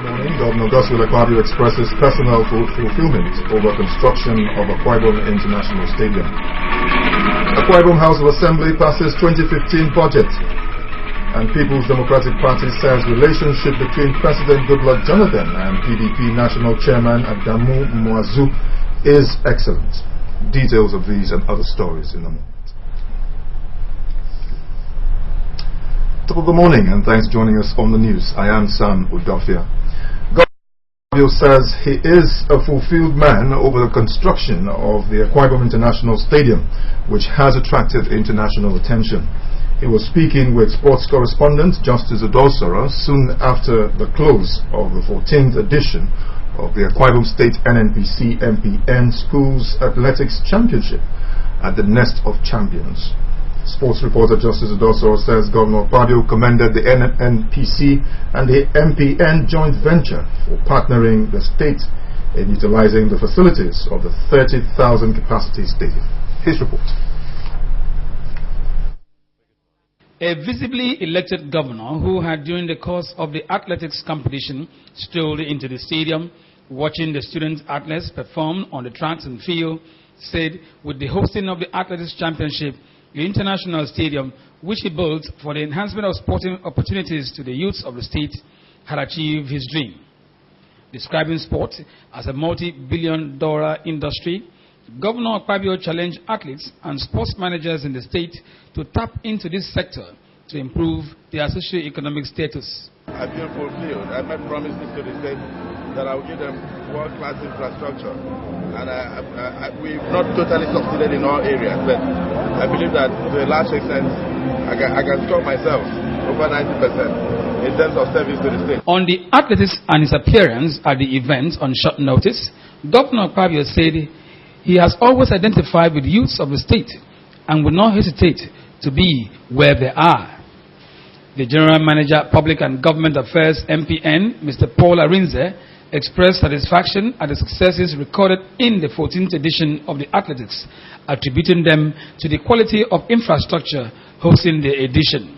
morning, Governor Godswill Akpabio expresses personal fulfillment over construction of Akwa Ibom International Stadium. Akwa Ibom House of Assembly passes 2015 budget, and People's Democratic Party says relationship between President Goodluck Jonathan and PDP National Chairman Adamu Muazu is excellent. Details of these and other stories in a moment. Good morning and thanks for joining us on the news. I am Sam Udofia. Governor says he is a fulfilled man over the construction of the Akwa Ibom International Stadium, which has attracted international attention. He was speaking with sports correspondent Justice Udosara soon after the close of the 14th edition of the Akwa Ibom State NNPC MPN Schools Athletics Championship at the Nest of Champions. Sports reporter Justice Udosoro says Governor Akpabio commended the NNPC and the MPN joint venture for partnering the state in utilizing the facilities of the 30,000 capacity stadium. His report. A visibly elected governor who had during the course of the athletics competition strolled into the stadium, watching the student athletes perform on the tracks and field, said with the hosting of the athletics championship, the international stadium, which he built for the enhancement of sporting opportunities to the youths of the state, had achieved his dream. Describing sport as a multi-billion-dollar industry, Governor Akpabio challenged athletes and sports managers in the state to tap into this sector to improve their socio-economic status. I feel fulfilled. I made promises to the state that I will give them world-class infrastructure. And we've not totally succeeded in all areas, but I believe that to a large extent, I can score myself over 90% in terms of service to the state. On the athletics and his appearance at the event on short notice, Governor Akpabio said he has always identified with youths of the state and will not hesitate to be where they are. The General Manager, Public and Government Affairs, MPN, Mr. Paul Arinze, expressed satisfaction at the successes recorded in the 14th edition of the athletics, attributing them to the quality of infrastructure hosting the edition.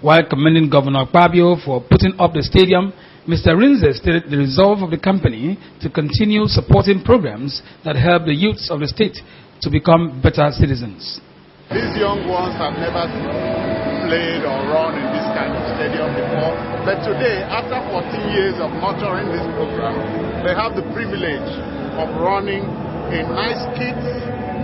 While commending Governor Akpabio for putting up the stadium, Mr. Arinze stated the resolve of the company to continue supporting programs that help the youths of the state to become better citizens. These young ones have never played or run in this kind of stadium before, but today, after 14 years of nurturing this program, they have the privilege of running a nice kit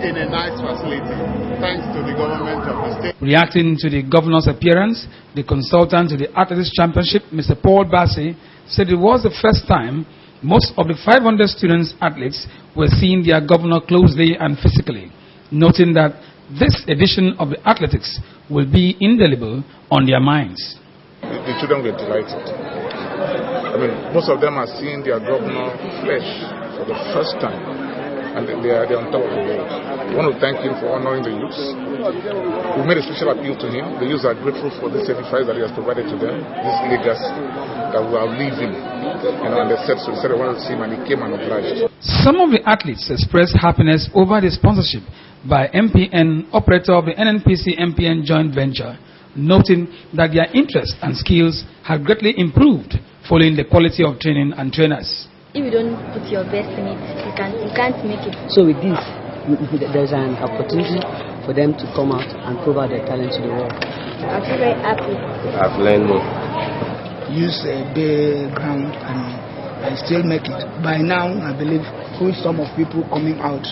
in a nice facility, thanks to the government of the state. Reacting to the governor's appearance, the consultant to the Athletics Championship, Mr. Paul Bassi, said it was the first time most of the 500 students athletes were seeing their governor closely and physically, noting that this edition of the athletics will be indelible on their minds. The children were delighted. I mean, most of them are seeing their governor flesh for the first time, and they're on top of the world. We want to thank him for honoring the youths. We made a special appeal to him. The youths are grateful for the sacrifice that he has provided to them, this legacy that we are leaving. And they said so. They said they wanted to see him, and he came and obliged. Some of the athletes expressed happiness over the sponsorship by MPN, operator of the NNPC MPN joint venture, noting that their interest and skills have greatly improved following the quality of training and trainers. If you don't put your best in it, you can't make it. So with this, there's an opportunity for them to come out and prove out their talent to the world. I feel very happy. I've learned more. Use a bare ground and still make it. By now, I believe with some of people coming out,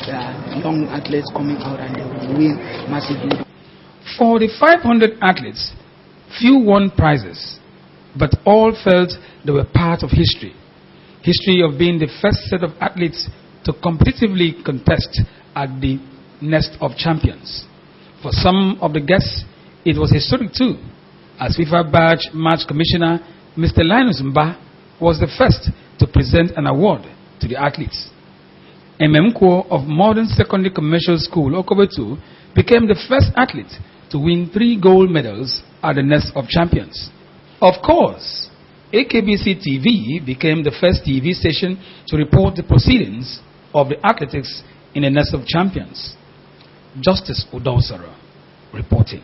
young athletes coming out, and they will win massively. For the 500 athletes, few won prizes, but all felt they were part of history. History of being the first set of athletes to competitively contest at the Nest of Champions. For some of the guests, it was historic too, as FIFA Badge Match Commissioner Mr. Linus Mba was the first to present an award to the athletes. Ememkwo of Modern Secondary Commercial School, Okobetu, became the first athlete to win 3 gold medals at the Nest of Champions. Of course, AKBC TV became the first TV station to report the proceedings of the athletics in the Nest of Champions. Justice Udosara reporting.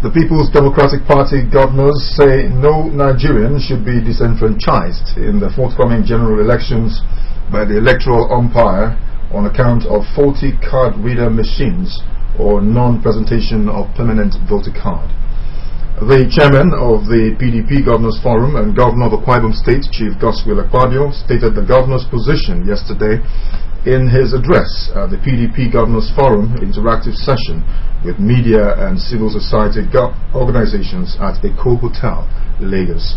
The People's Democratic Party governors say no Nigerian should be disenfranchised in the forthcoming general elections by the electoral umpire on account of faulty card reader machines or non-presentation of permanent voter card. The chairman of the PDP Governors Forum and Governor of Akwa Ibom State, Chief Godswill Akpabio, stated the governor's position yesterday in his address at the PDP Governors Forum interactive session with media and civil society organizations at Eko Hotel, Lagos.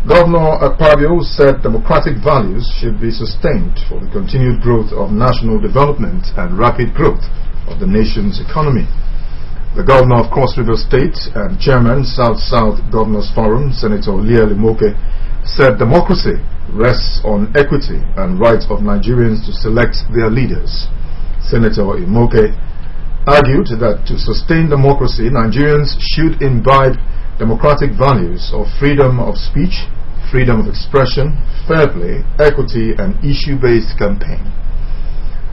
Governor Akpabio said democratic values should be sustained for the continued growth of national development and rapid growth of the nation's economy. The governor of Cross River State and chairman South-South Governors Forum, Senator Leah Limoke, said democracy rests on equity and right of Nigerians to select their leaders. Senator Imoke argued that to sustain democracy, Nigerians should imbibe democratic values of freedom of speech, freedom of expression, fair play, equity, and issue-based campaign.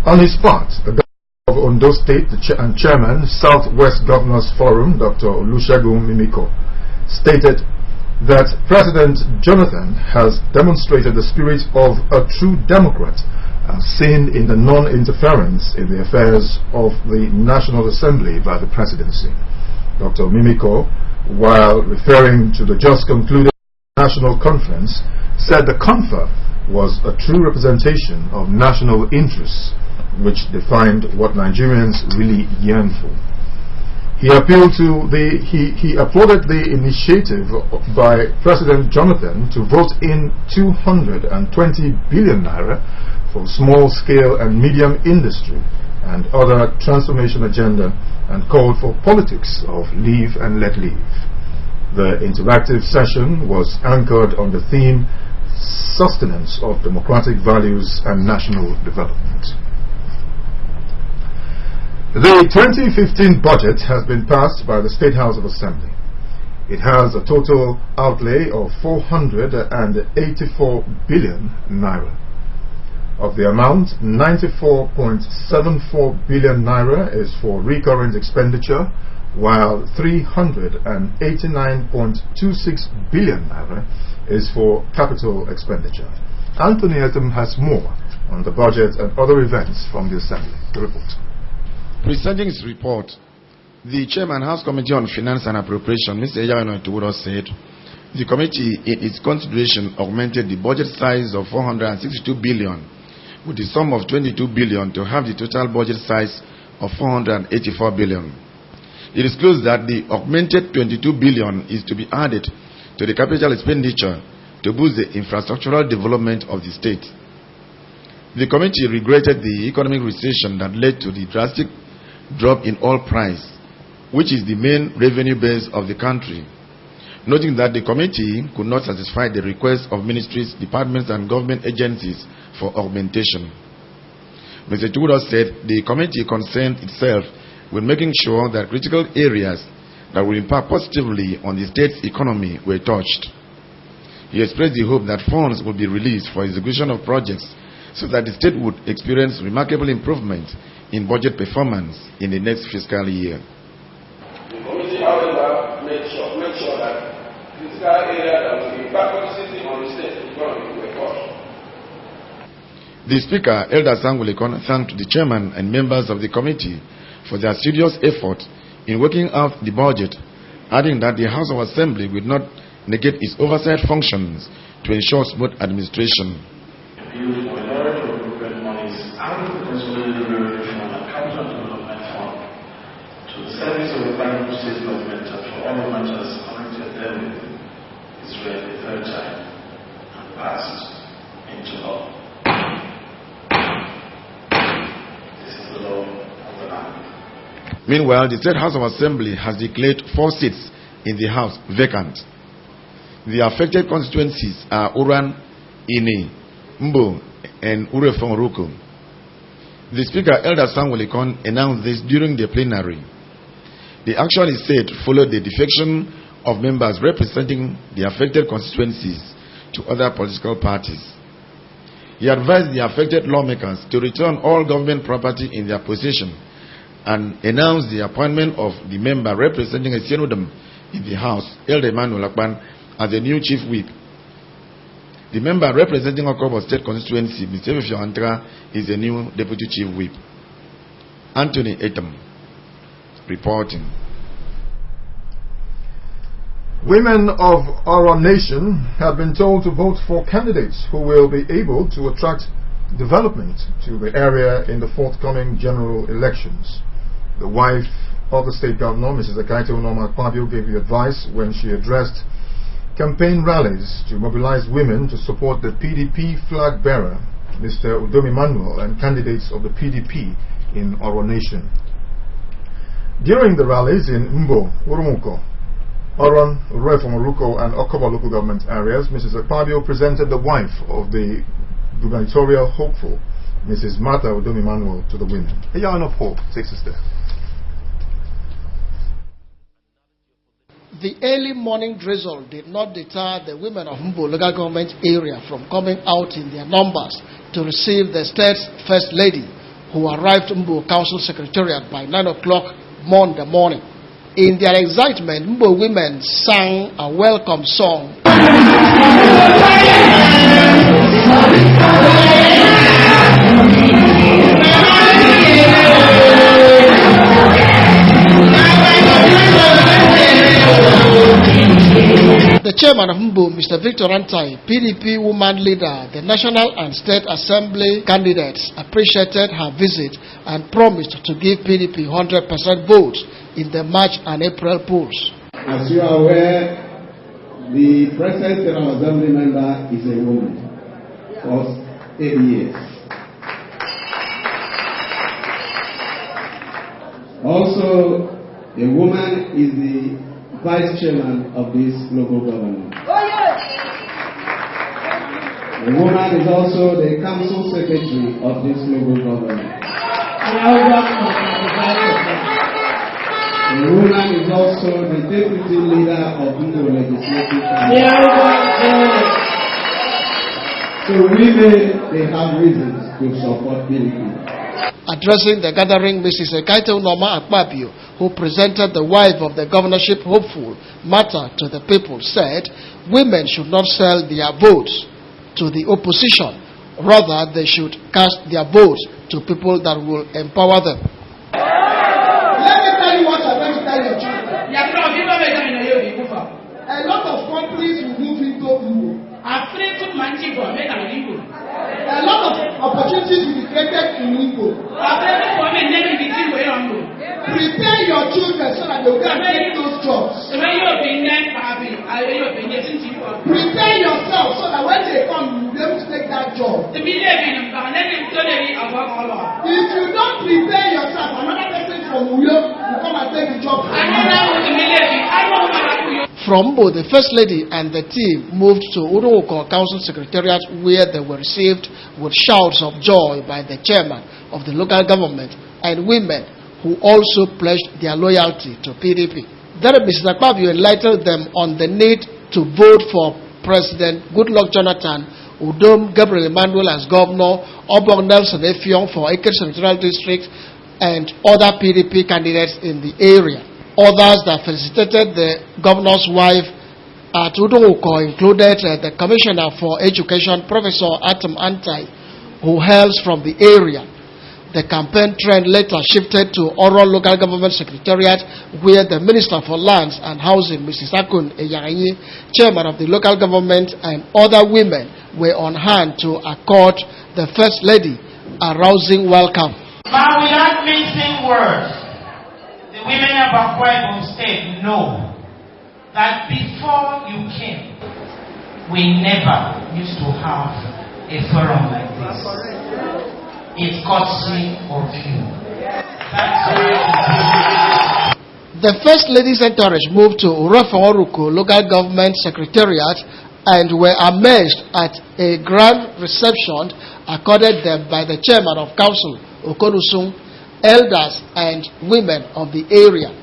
On his part, the governor of Ondo State and chairman, Southwest Governors Forum, Dr. Olusegun Mimiko, stated that President Jonathan has demonstrated the spirit of a true Democrat, as seen in the non-interference in the affairs of the National Assembly by the presidency. Dr. Mimiko, while referring to the just concluded National Conference, said the confer was a true representation of national interests, which defined what Nigerians really yearn for. He appealed to he applauded the initiative by President Jonathan to vote in 220 billion naira for small-scale and medium industry and other transformation agenda, and called for politics of leave and let live. The interactive session was anchored on the theme Sustenance of Democratic Values and National Development. The 2015 budget has been passed by the State House of Assembly. It has a total outlay of 484 billion naira. Of the amount, 94.74 billion naira is for recurrent expenditure, while 389.26 billion naira is for capital expenditure. Anthony Etem has more on the budget and other events from the Assembly. The report. Presenting his report, the Chairman House Committee on Finance and Appropriation, Mr. Ejayano Ituwuro, said the committee in its consideration augmented the budget size of 462 billion with the sum of 22 billion to have the total budget size of 484 billion. It is disclosed that the augmented 22 billion is to be added to the capital expenditure to boost the infrastructural development of the state. The committee regretted the economic recession that led to the drastic drop in oil price, which is the main revenue base of the country, noting that the committee could not satisfy the request of ministries, departments, and government agencies for augmentation. Mr. Ituwuro said the committee concerned itself with making sure that critical areas that will impact positively on the state's economy were touched. He expressed the hope that funds will be released for execution of projects so that the state would experience remarkable improvement in budget performance in the next fiscal year. The committee, however, made sure that critical areas that will impact positively on the state economy were touched. The Speaker, Elder Sangulekon, thanked the Chairman and members of the committee for their serious effort in working out the budget, adding that the House of Assembly would not negate its oversight functions to ensure smooth administration. Service of the Bank State Government and for all matters connected therewith is read the third time and passed into law. This is the law of the land. Meanwhile, the State House of Assembly has declared 4 seats in the House vacant. The affected constituencies are Uran, Ini, Mbo, and Urefong-Ruku. The Speaker, Elder Sangulekon, announced this during the plenary. The action is said followed the defection of members representing the affected constituencies to other political parties. He advised the affected lawmakers to return all government property in their possession and announced the appointment of the member representing Esienudem in the House, Elder Emmanuel Akpan, as the new chief whip. The member representing Okobo State Constituency, Mr. Efifio Antra, is the new deputy chief whip. Anthony Etam, reporting. Women of our nation have been told to vote for candidates who will be able to attract development to the area in the forthcoming general elections. The wife of the state governor, Mrs. Ekaite Onoma Akpabio, gave the advice when she addressed campaign rallies to mobilize women to support the PDP flag bearer, Mr. Udom Emmanuel, and candidates of the PDP in our nation. During the rallies in Mbo, Urumuko, Oron, Urefomoruko, and Okobo local government areas, Mrs. Akpabio presented the wife of the gubernatorial hopeful, Mrs. Martha Udom Emmanuel, to the women. A yarn of hope takes us there. The early morning drizzle did not deter the women of Mbo local government area from coming out in their numbers to receive the state's first lady, who arrived at Mbo Council Secretariat by 9 o'clock Monday morning. In their excitement, Mbo women sang a welcome song. The chairman of Mbo, Mr. Victor Antai, PDP woman leader, the National and State Assembly candidates appreciated her visit and promised to give PDP 100% votes in the March and April polls. As you are aware, the present General Assembly member is a woman for 8 years. Also, a woman is the vice chairman of this local government. The woman is also the council secretary of this local government. The woman is also the deputy leader of the legislative council. So women, they have reasons to support PDP. Addressing the gathering, Mrs. Ekaite Onoma Akpabio, who presented the wife of the governorship hopeful matter to the people, said women should not sell their votes to the opposition. Rather, they should cast their votes to people that will empower them. Let me tell you what I'm going to tell your children. A lot of companies will move into Mbo. A lot of opportunities will be created in Mbo. Prepare your children so that they will get those jobs. Prepare yourself so that when they come, you will be able to take that job. If you don't prepare yourself, another person from Uyo will come and take the job. From Mbo, the First Lady and the team moved to Urumuko Council Secretariat, where they were received with shouts of joy by the chairman of the local government and women who also pledged their loyalty to PDP. Then Mr. Akpabio enlightened them on the need to vote for President Goodluck Jonathan, Udom Gabriel Emmanuel as governor, Obong Nelson Effiong for Eket Senatorial District, and other PDP candidates in the area. Others that felicitated the governor's wife at Urumuko included the Commissioner for Education, Professor Atom Antai, who hails from the area. The campaign trend later shifted to Oron Local Government Secretariat, where the Minister for Lands and Housing, Mrs. Akun Eyaranyi, Chairman of the local government, and other women were on hand to accord the First Lady a rousing welcome. But without mixing words, the women of Akwa Ibom State know that before you came, we never used to have a forum like this. It's courtesy of you. The First Lady's entourage moved to Urefomoruko Local Government Secretariat and were amazed at a grand reception accorded them by the chairman of council, Okonusung, elders and women of the area.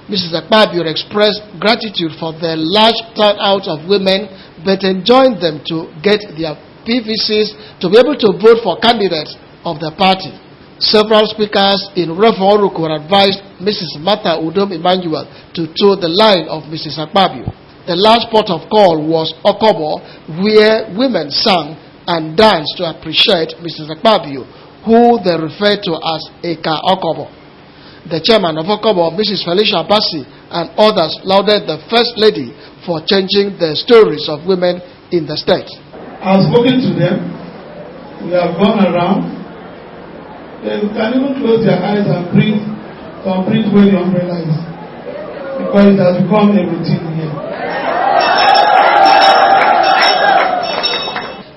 Mrs. Akpabio expressed gratitude for the large turnout of women, but enjoined them to get their PVCs to be able to vote for candidates of the party. Several speakers in Reforuko advised Mrs. Martha Udom Emmanuel to toe the line of Mrs. Akpabio. The last port of call was Okobo, where women sang and danced to appreciate Mrs. Akpabio, who they referred to as Eka Okobo. The chairman of Okobo, Mrs. Felicia Bassi, and others lauded the First Lady for changing the stories of women in the state. I've spoken to them. We have gone around. They can even close their eyes and print where the umbrella is, because it has become a routine here.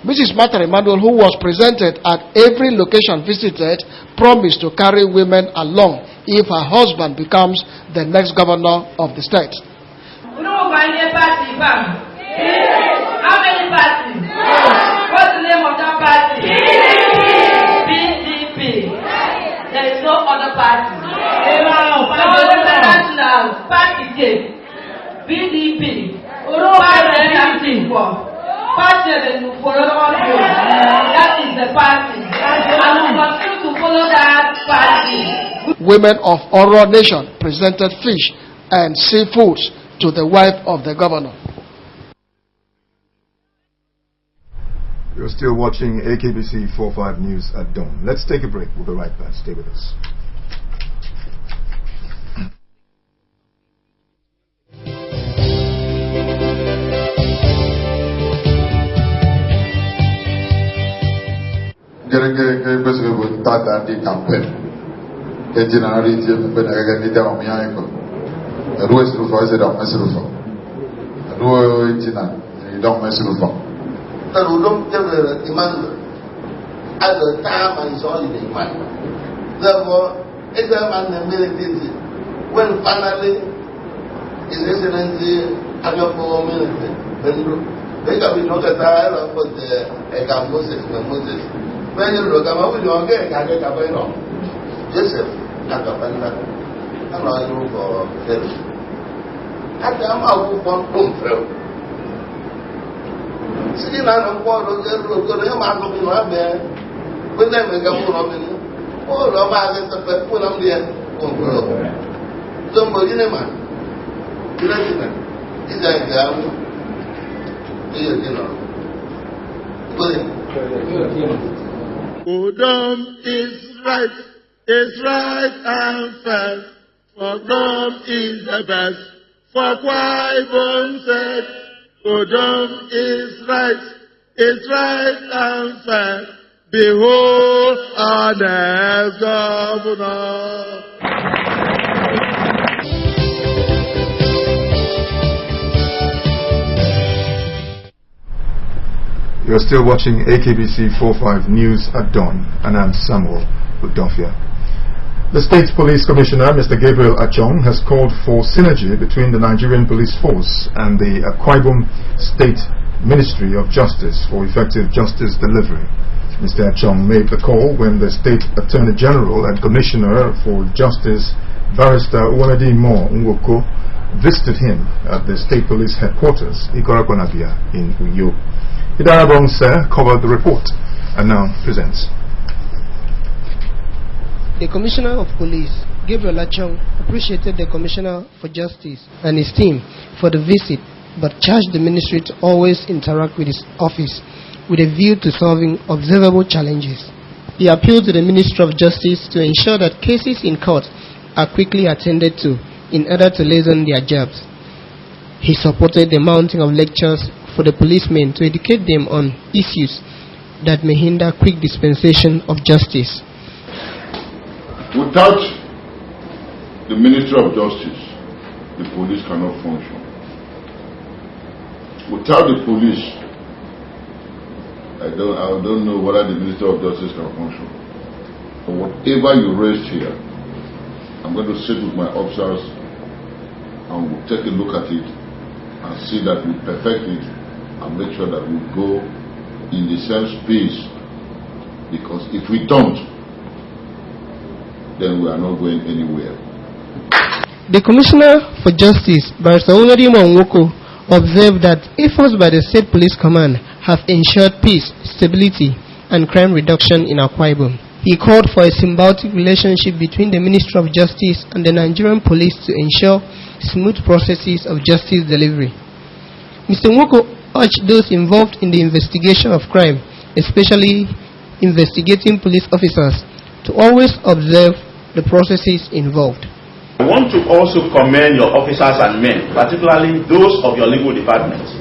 Mrs. Martha Emmanuel, who was presented at every location visited, promised to carry women along if her husband becomes the next governor of the state. How many parties? What's the name of that party? PDP. There is no other party. National Party PDP. That is the party. And we continue to follow that party. Women of Oro Nation presented fish and seafoods to the wife of the governor. You're still watching AKBC 45 News at dawn. Let's take a break. We'll be right back. Stay with us. Udom Emmanuel at the time I saw in the man. Therefore, it's a man military. When finally His Excellency Agapo Military, they can be not a tire of the Moses. When you look at what you get, I get a way on. Joseph, Nakapanda, and I know for Ferry. At the amount of one room. Sitting on a quarter of the amount of the with them and go on in all of us at the full of the end. Somebody in a man. Is that Udom is right and fair. For Udom is the best. For Kwaibon said, Udom is right and fair. Behold our next governor. You're still watching AKBC 45 News at dawn, and I'm Samuel Udofia. The State Police Commissioner, Mr. Gabriel Achong, has called for synergy between the Nigerian Police Force and the Akwa Ibom State Ministry of Justice for effective justice delivery. Mr. Achong made the call when the State Attorney General and Commissioner for Justice, Barrister Uwanadi Mo Nwoko, visited him at the State Police Headquarters, Ikorakonabia, in Uyo. Hidara Bronse covered the report and now presents. The Commissioner of Police, Gabriel Achong, appreciated the Commissioner for Justice and his team for the visit, but charged the ministry to always interact with his office with a view to solving observable challenges. He appealed to the Ministry of Justice to ensure that cases in court are quickly attended to in order to lessen their jobs. He supported the mounting of lectures for the policemen to educate them on issues that may hinder quick dispensation of justice. Without the Ministry of Justice, the police cannot function. Without the police, I don't know whether the Ministry of Justice can function. But whatever you raised here, I'm going to sit with my officers and we'll take a look at it and see that we perfect it and make sure that we go in the same space, because if we don't, then we are not going anywhere. The Commissioner for Justice, Barrister Uwanadi Mo Nwoko, observed that efforts by the State Police Command have ensured peace, stability, and crime reduction in Akwa Ibom. He called for a symbiotic relationship between the Ministry of Justice and the Nigerian police to ensure smooth processes of justice delivery. Mr. Nwoko urged those involved in the investigation of crime, especially investigating police officers, to always observe the processes involved. I want to also commend your officers and men, particularly those of your legal departments,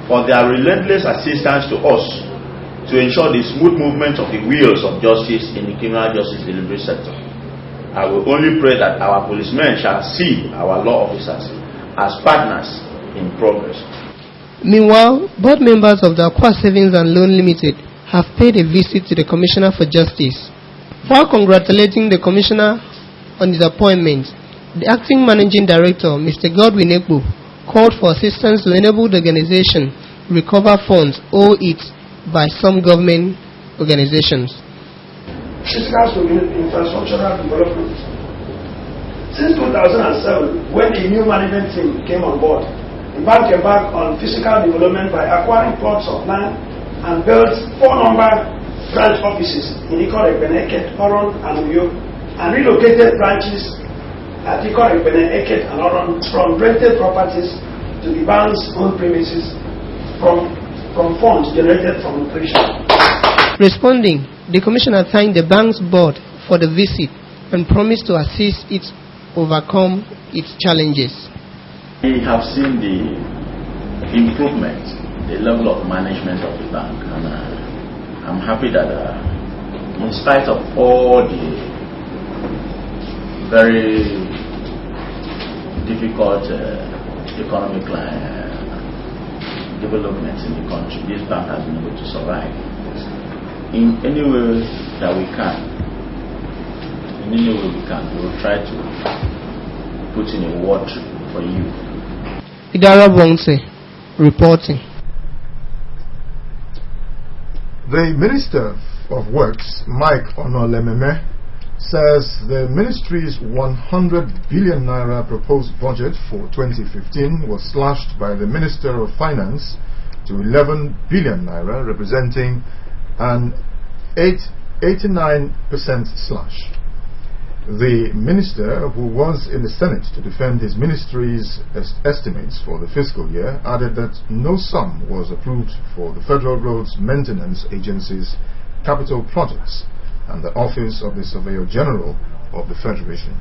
for their relentless assistance to us to ensure the smooth movement of the wheels of justice in the criminal justice delivery sector. I will only pray that our policemen shall see our law officers as partners in progress. Meanwhile, board members of the Aqua Savings and Loan Limited have paid a visit to the Commissioner for Justice. While congratulating the Commissioner on his appointment, the acting managing director, Mr. Godwin Ekpo, called for assistance to enable the organization recover funds owed it by some government organizations. Physical infrastructural development. Since 2007, when the new management team came on board, the bank embarked on physical development by acquiring plots of land and built 4-number branch offices in Ikore, Eket, Oron, and Uyo, and relocated branches at Ikore, Eket, and Oron from rented properties to the bank's own premises from funds generated from operation. Responding, the Commissioner thanked the bank's board for the visit and promised to assist it overcome its challenges. We have seen the improvement, the level of management of the bank, and I'm happy that in spite of all the very difficult economic developments in the country, this bank has been able to survive. In any way that we can, we will try to put in a word for you. Idara Bongse, reporting. The Minister of Works, Mike Onolememe, says the ministry's 100 billion naira proposed budget for 2015 was slashed by the Minister of Finance to 11 billion naira, representing an 89% slash. The minister, who was in the Senate to defend his ministry's estimates for the fiscal year, added that no sum was approved for the Federal Roads Maintenance Agency's capital projects and the Office of the Surveyor General of the Federation.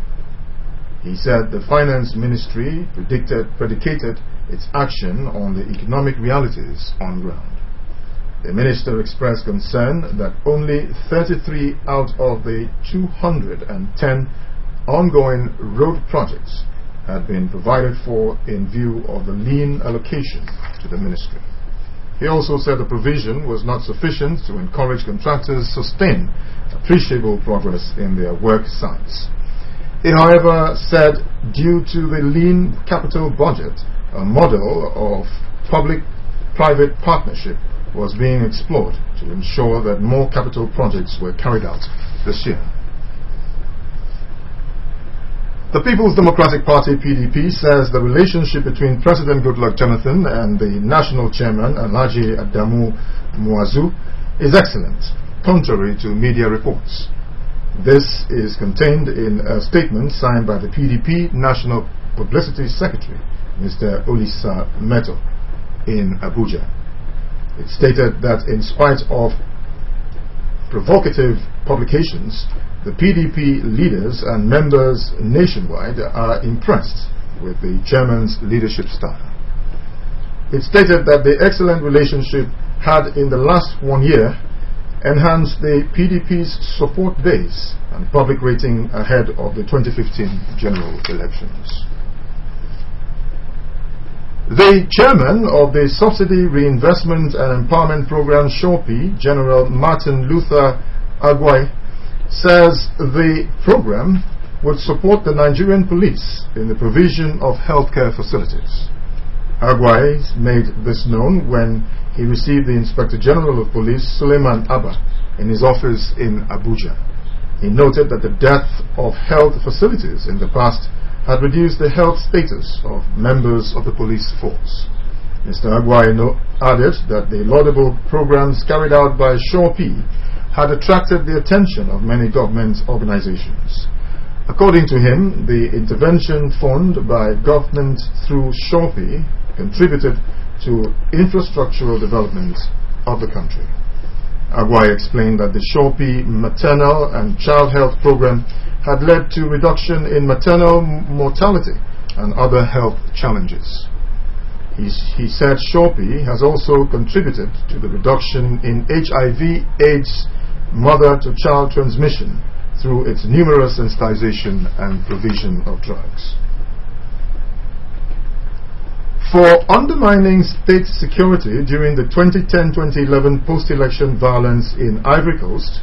He said the Finance Ministry predicated its action on the economic realities on ground. The minister expressed concern that only 33 out of the 210 ongoing road projects had been provided for in view of the lean allocation to the ministry. He also said the provision was not sufficient to encourage contractors to sustain appreciable progress in their work sites. He, however, said due to the lean capital budget, a model of public-private partnership was being explored to ensure that more capital projects were carried out this year. The People's Democratic Party, PDP, says the relationship between President Goodluck Jonathan and the national chairman, Alhaji Adamu Muazu, is excellent, contrary to media reports. This is contained in a statement signed by the PDP National Publicity Secretary, Mr. Olisa Meto, in Abuja. It stated that in spite of provocative publications, the PDP leaders and members nationwide are impressed with the chairman's leadership style. It stated that the excellent relationship had in the last 1 year enhanced the PDP's support base and public rating ahead of the 2015 general elections. The chairman of the Subsidy Reinvestment and Empowerment Program, SHORPI, General Martin Luther Agwai, says the program would support the Nigerian police in the provision of healthcare facilities. Agwai made this known when he received the Inspector General of Police, Suleiman Abba, in his office in Abuja. He noted that the dearth of health facilities in the past had reduced the health status of members of the police force. Mr. Agwai added that the laudable programs carried out by SHORPI had attracted the attention of many government organizations. According to him, the intervention fund by government through Shorpy contributed to infrastructural development of the country. Aguaye explained that the Shorpy maternal and child health program had led to reduction in maternal mortality and other health challenges. He said Shorpy has also contributed to the reduction in HIV/AIDS mother-to-child transmission through its numerous sensitization and provision of drugs. For undermining state security during the 2010-2011 post-election violence in Ivory Coast,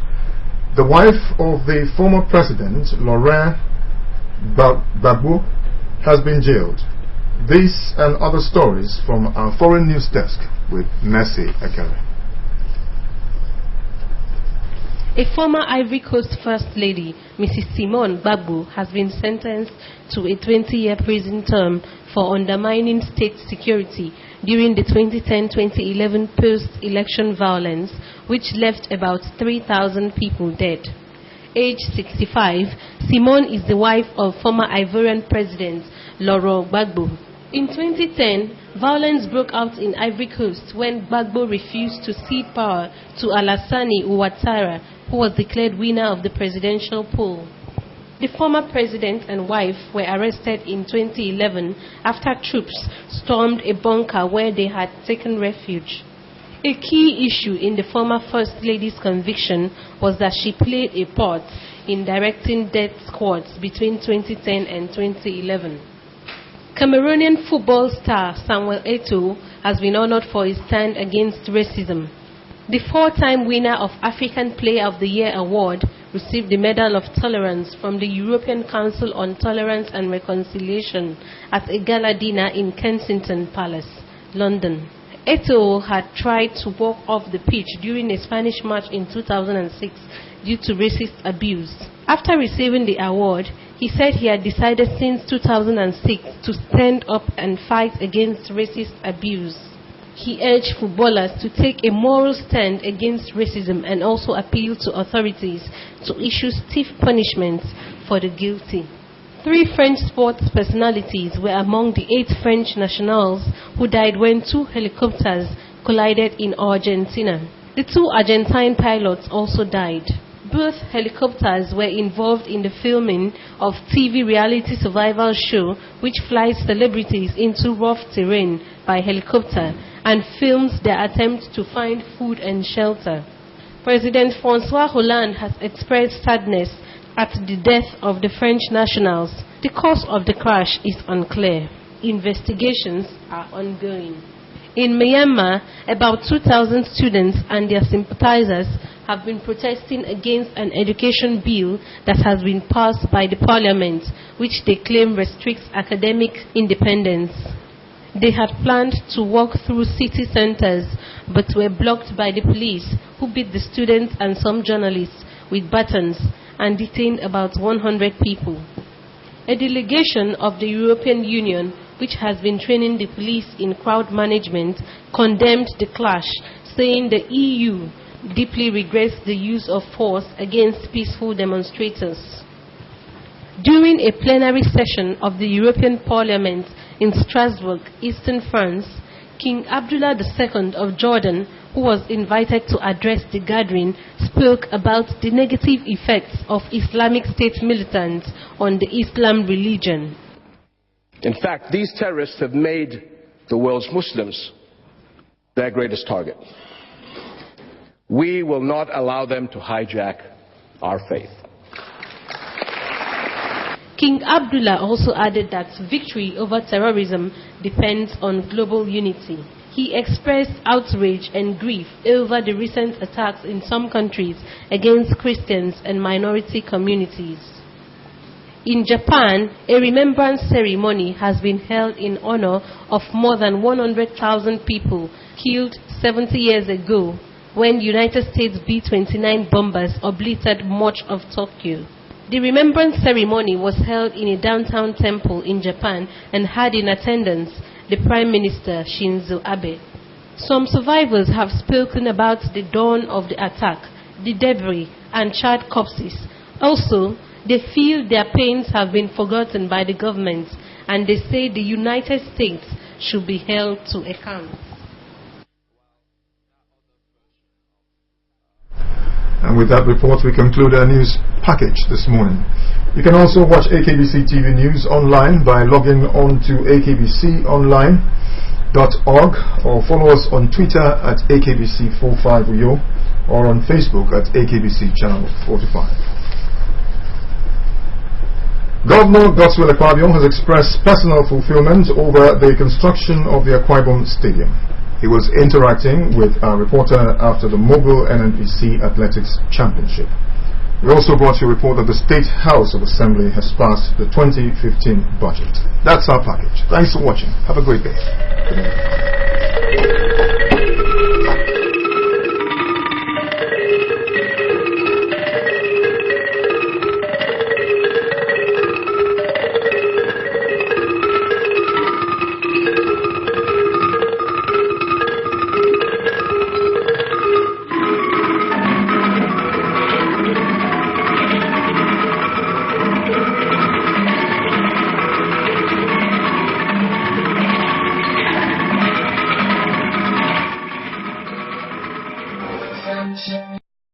the wife of the former president, Laurent Gbagbo, has been jailed. This and other stories from our Foreign News Desk with Mercy Akere. A former Ivory Coast First Lady, Mrs. Simone Gbagbo, has been sentenced to a 20-year prison term for undermining state security during the 2010-2011 post-election violence, which left about 3,000 people dead. Age 65, Simone is the wife of former Ivorian President Laurent Gbagbo. In 2010, violence broke out in Ivory Coast when Gbagbo refused to cede power to Alassane Ouattara, who was declared winner of the presidential poll. The former president and wife were arrested in 2011 after troops stormed a bunker where they had taken refuge. A key issue in the former First Lady's conviction was that she played a part in directing death squads between 2010 and 2011. Cameroonian football star Samuel Eto'o has been honored for his stand against racism. The four-time winner of African Player of the Year award received the Medal of Tolerance from the European Council on Tolerance and Reconciliation at a gala dinner in Kensington Palace, London. Eto'o had tried to walk off the pitch during a Spanish match in 2006 due to racist abuse. After receiving the award, he said he had decided since 2006 to stand up and fight against racist abuse. He urged footballers to take a moral stand against racism and also appeal to authorities to issue stiff punishments for the guilty. 3 French sports personalities were among the 8 French nationals who died when 2 helicopters collided in Argentina. The 2 Argentine pilots also died. Both helicopters were involved in the filming of TV reality survival show which flies celebrities into rough terrain by helicopter and films their attempt to find food and shelter. President François Hollande has expressed sadness at the death of the French nationals. The cause of the crash is unclear. Investigations are ongoing. In Myanmar, about 2,000 students and their sympathizers have been protesting against an education bill that has been passed by the parliament, which they claim restricts academic independence. They had planned to walk through city centers, but were blocked by the police, who beat the students and some journalists with batons and detained about 100 people. A delegation of the European Union, which has been training the police in crowd management, condemned the clash, saying the EU deeply regrets the use of force against peaceful demonstrators. During a plenary session of the European Parliament in Strasbourg, Eastern France, King Abdullah II of Jordan, who was invited to address the gathering, spoke about the negative effects of Islamic State militants on the Islam religion. In fact, these terrorists have made the world's Muslims their greatest target. We will not allow them to hijack our faith. King Abdullah also added that victory over terrorism depends on global unity. He expressed outrage and grief over the recent attacks in some countries against Christians and minority communities. In Japan, a remembrance ceremony has been held in honor of more than 100,000 people killed 70 years ago when United States B-29 bombers obliterated much of Tokyo. The remembrance ceremony was held in a downtown temple in Japan and had in attendance the Prime Minister Shinzo Abe. Some survivors have spoken about the dawn of the attack, the debris and charred corpses. Also, they feel their pains have been forgotten by the government, and they say the United States should be held to account. And with that report, we conclude our news package this morning. You can also watch AKBC TV News online by logging on to akbconline.org or follow us on Twitter at AKBC45Uyo or on Facebook at AKBC Channel 45. Governor Godswill Akpabio has expressed personal fulfillment over the construction of the Akwa Ibom Stadium. He was interacting with our reporter after the Mogul NNPC Athletics Championship. We also brought you a report that the State House of Assembly has passed the 2015 budget. That's our package. Thanks for watching. Have a great day. Good night.